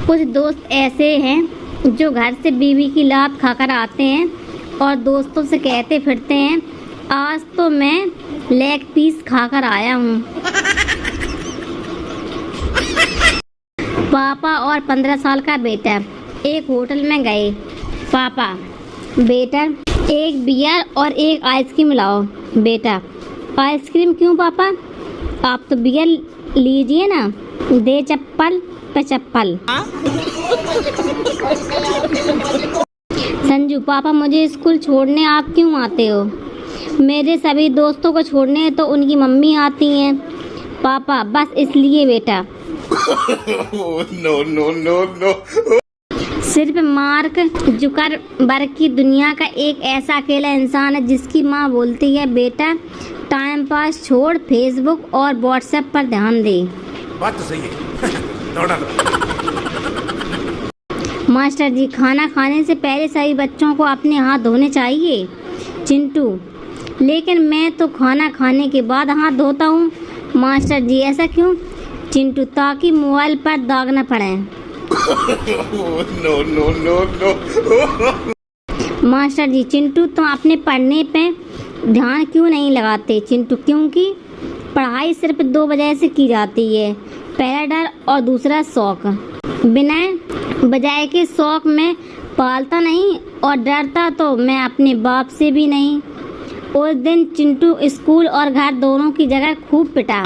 कुछ दोस्त ऐसे हैं जो घर से बीवी की लात खाकर आते हैं और दोस्तों से कहते फिरते हैं, आज तो मैं लेग पीस खाकर आया हूँ। पापा और 15 साल का बेटा एक होटल में गए। पापा, बेटा एक बियर और एक आइसक्रीम लाओ। बेटा, आइसक्रीम क्यों पापा, आप तो बियर लीजिए ना। दे चप्पल पे चप्पल। संजू, पापा मुझे स्कूल छोड़ने आप क्यों आते हो? मेरे सभी दोस्तों को छोड़ने तो उनकी मम्मी आती हैं। पापा, बस इसलिए बेटा। No. सिर्फ मार्क जुकरबर्ग की दुनिया का एक ऐसा अकेला इंसान है जिसकी माँ बोलती है, बेटा टाइम पास छोड़, फेसबुक और व्हाट्सएप पर ध्यान दे। बात तो सही है। दौड़ा दो। मास्टर जी, खाना खाने से पहले सभी बच्चों को अपने हाथ धोने चाहिए। चिंटू, लेकिन मैं तो खाना खाने के बाद हाथ धोता हूँ। मास्टर जी, ऐसा क्यों? चिंटू, ताकि मोबाइल पर दाग न पड़े। No. मास्टर जी, चिंटू तुम अपने पढ़ने पे ध्यान क्यों नहीं लगाते? चिंटू, क्योंकि पढ़ाई सिर्फ 2 वजह से की जाती है, पहला डर और दूसरा शौक। बिना बजाय के शौक में पालता नहीं और डरता तो मैं अपने बाप से भी नहीं। उस दिन चिंटू स्कूल और घर दोनों की जगह खूब पिटा।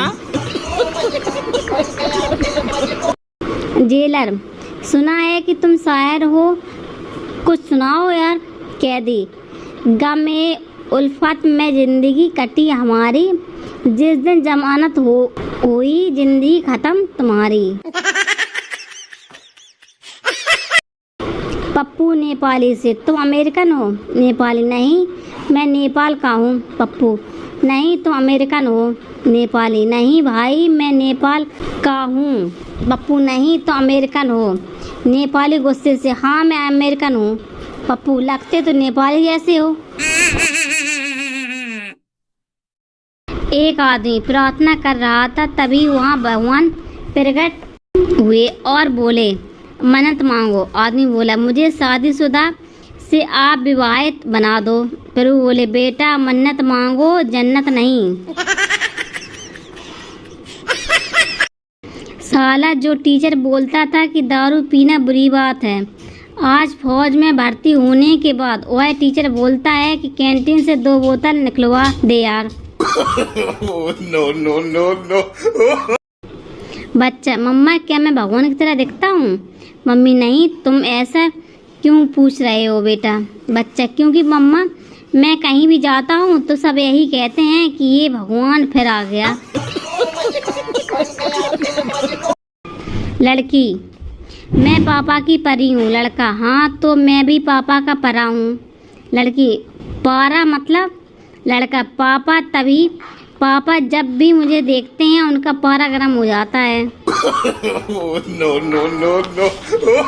जेलर, सुना है कि तुम शायर हो, कुछ सुनाओ यार। कैदी, गम ए उल्फत में जिंदगी कटी हमारी, जिस दिन जमानत हुई जिंदगी खत्म तुम्हारी। पप्पू नेपाली से, तुम अमेरिकन हो? नेपाली, नहीं मैं नेपाल का हूँ। पप्पू, नहीं तुम अमेरिकन हो? नेपाली, नहीं भाई मैं नेपाल का हूँ। पप्पू, नहीं तो अमेरिकन हो? नेपाली गुस्से से, हाँ मैं अमेरिकन हूँ। पप्पू, लगते तो नेपाली जैसे हो। एक आदमी प्रार्थना कर रहा था, तभी वहाँ भगवान प्रकट हुए और बोले, मन्नत मांगो। आदमी बोला, मुझे शादीशुदा से आप विवाहित बना दो। प्रभु बोले, बेटा मन्नत मांगो, जन्नत नहीं। साला जो टीचर बोलता था कि दारू पीना बुरी बात है, आज फौज में भर्ती होने के बाद वह टीचर बोलता है कि कैंटीन से 2 बोतल निकलवा दे यार। No. बच्चा, मम्मा क्या मैं भगवान की तरह दिखता हूँ? मम्मी, नहीं, तुम ऐसा क्यों पूछ रहे हो बेटा? बच्चा, क्योंकि मम्मा मैं कहीं भी जाता हूँ तो सब यही कहते हैं कि ये भगवान फिर आ गया। लड़की, मैं पापा की परी हूँ। लड़का, हाँ तो मैं भी पापा का परा हूँ। लड़की, पारा मतलब? लड़का, पापा तभी पापा जब भी मुझे देखते हैं उनका पारा गर्म हो जाता है। No.